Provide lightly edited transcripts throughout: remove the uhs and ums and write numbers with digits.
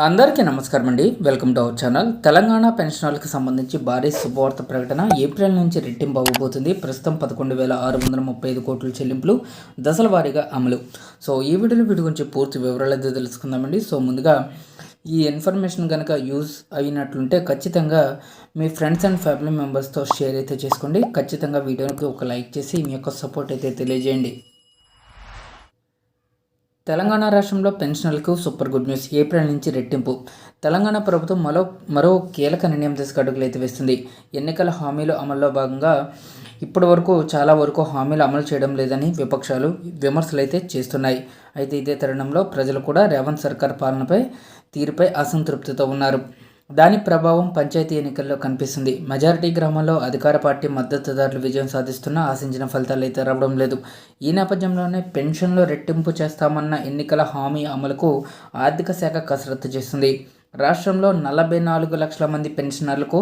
అందరికీ నమస్కారం అండి. Welcome to our channel. Telangana పెన్షనర్లకు సంబంధించి భారీ శుభవార్త ప్రకటన. ఏప్రిల్ నుంచి రెట్టింపు అవ్వబోతుంది. ప్రస్తుతం 11,635 కోట్ల చెల్లింపులు దశల వారీగా అమలు. సో ఈ వీడియోలో వీటి గురించి పూర్తి వివరాలు అయితే తెలుసుకుందామండి. సో ముందుగా ఈ ఇన్ఫర్మేషన్ కనుక యూజ్ అయినట్లుంటే ఖచ్చితంగా మీ ఫ్రెండ్స్ అండ్ ఫ్యామిలీ మెంబర్స్తో షేర్ అయితే చేసుకోండి. ఖచ్చితంగా వీడియోకి ఒక లైక్ చేసి మీ యొక్క సపోర్ట్ అయితే తెలియజేయండి. తెలంగాణ రాష్ట్రంలో పెన్షనర్లకు సూపర్ గుడ్ న్యూస్. ఏప్రిల్ నుంచి రెట్టింపు. తెలంగాణ ప్రభుత్వం మరో కీలక నిర్ణయం దిశగా అడుగులు అయితే వేస్తుంది. ఎన్నికల హామీలు అమల్లో భాగంగా ఇప్పటి వరకు చాలా వరకు హామీలు అమలు చేయడం లేదని విపక్షాలు విమర్శలు అయితే చేస్తున్నాయి. అయితే ఇదే తరుణంలో ప్రజలు కూడా రేవంత్ సర్కార్ తీరుపై అసంతృప్తితో ఉన్నారు. దాని ప్రభావం పంచాయతీ ఎన్నికల్లో కనిపిస్తుంది. మెజారిటీ గ్రామాల్లో అధికార పార్టీ మద్దతుదారులు విజయం సాధిస్తున్నా ఆశించిన ఫలితాలు అయితే రావడం లేదు. ఈ నేపథ్యంలోనే పెన్షన్లు రెట్టింపు చేస్తామన్న ఎన్నికల హామీ అమలుకు ఆర్థిక శాఖ కసరత్తు చేస్తుంది. రాష్ట్రంలో 44 లక్షల మంది పెన్షనర్లకు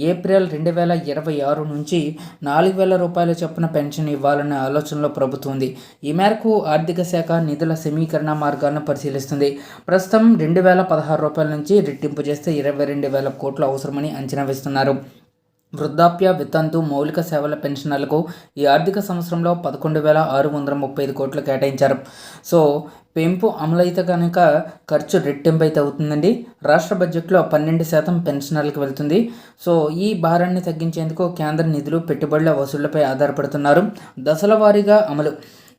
ఏప్రిల్ 2026 నుంచి 4,000 రూపాయల చొప్పున పెన్షన్ ఇవ్వాలనే ఆలోచనలో ప్రభుత్వం ఉంది. ఈ మేరకు ఆర్థిక శాఖ నిధుల సమీకరణ మార్గాలను పరిశీలిస్తుంది. ప్రస్తుతం 2,016 రూపాయల నుంచి రెట్టింపు చేస్తే 22,000 కోట్లు అవసరమని అంచనా వేస్తున్నారు. వృద్ధాప్య, వితంతు, మౌలిక సేవల పెన్షనర్లకు ఈ ఆర్థిక సంవత్సరంలో 11,635 కోట్లు కేటాయించారు. సో పెంపు అమలైతే కనుక ఖర్చు రెట్టింపు అయితే అవుతుందండి. రాష్ట్ర బడ్జెట్లో 12% పెన్షనర్లకు వెళ్తుంది. సో ఈ భారాన్ని తగ్గించేందుకు కేంద్ర నిధులు పెట్టుబడుల వసూళ్లపై ఆధారపడుతున్నారు. దశల వారీగా అమలు.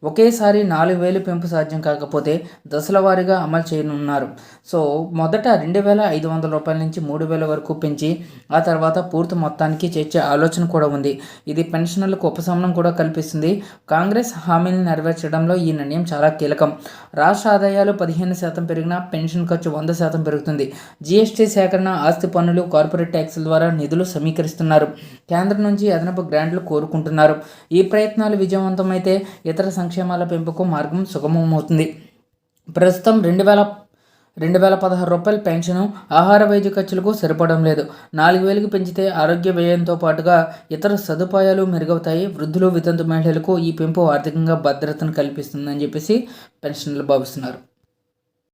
ఒకేసారి 4,000 పెంపు సాధ్యం కాకపోతే దశల వారీగా అమలు చేయనున్నారు. సో మొదట 2,500 రూపాయల నుంచి 3,000 వరకు పెంచి ఆ తర్వాత పూర్తి మొత్తానికి చేర్చే ఆలోచన కూడా ఉంది. ఇది పెన్షనర్లకు ఉపశమనం కూడా కల్పిస్తుంది. కాంగ్రెస్ హామీని నెరవేర్చడంలో ఈ నిర్ణయం చాలా కీలకం. రాష్ట్ర ఆదాయాలు 15% పెరిగినా పెన్షన్ ఖర్చు 100% పెరుగుతుంది. జీఎస్టీ సేకరణ, ఆస్తి పన్నులు, కార్పొరేట్ ట్యాక్సుల ద్వారా నిధులు సమీకరిస్తున్నారు. కేంద్రం నుంచి అదనపు గ్రాంట్లు కోరుకుంటున్నారు. ఈ ప్రయత్నాలు విజయవంతమైతే ఇతర సంక్షేమాల పెంపుకు మార్గం సుగమమవుతుంది. ప్రస్తుతం 2,016 రూపాయల పెన్షను ఆహార వైద్య ఖర్చులకు సరిపడం లేదు. 4,000కి పెంచితే ఆరోగ్య వ్యయంతో పాటుగా ఇతర సదుపాయాలు మెరుగవుతాయి. వృద్ధులు, వితంతు మహిళలకు ఈ పెంపు ఆర్థికంగా భద్రతను కల్పిస్తుందని చెప్పేసి పెన్షనర్లు భావిస్తున్నారు.